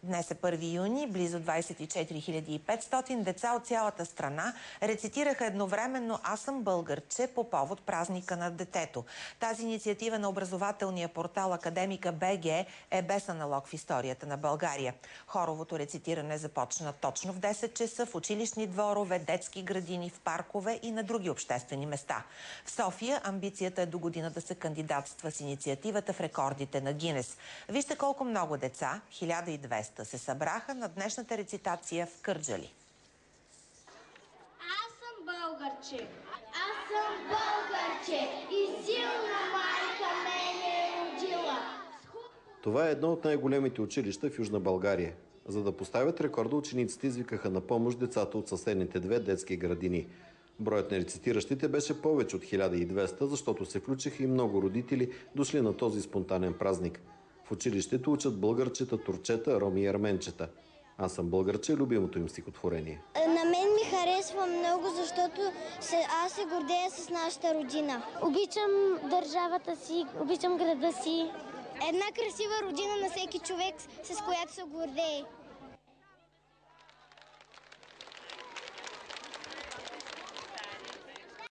Днес е 1 юни, близо 24 500 деца от цялата страна рецитираха едновременно "Аз съм българче" по повод празника на детето. Тази инициатива на образователния портал Академика БГ е без аналог в историята на България. Хоровото рецитиране започна точно в 10 часа в училищни дворове, детски градини, в паркове и на други обществени места. В София амбицията е до година да се кандидатства с инициативата в рекордите на Гинес. Вижте колко много деца, 1200, се събраха на днешната рецитация в Кърджали. Аз съм българче. Аз съм българче и силна майка мене е родила. Това е едно от най-големите училища в Южна България. За да поставят рекорда, учениците извикаха на помощ децата от съседните две детски градини. Броят на рецитиращите беше повече от 1200, защото се включиха и много родители, дошли на този спонтанен празник. В училището учат българчета, турчета, роми и арменчета. "Аз съм българче" – любимото им стихотворение. На мен ми харесва много, защото аз се гордея с нашата родина. Обичам държавата си, обичам града си. Една красива родина на всеки човек, с която се гордее.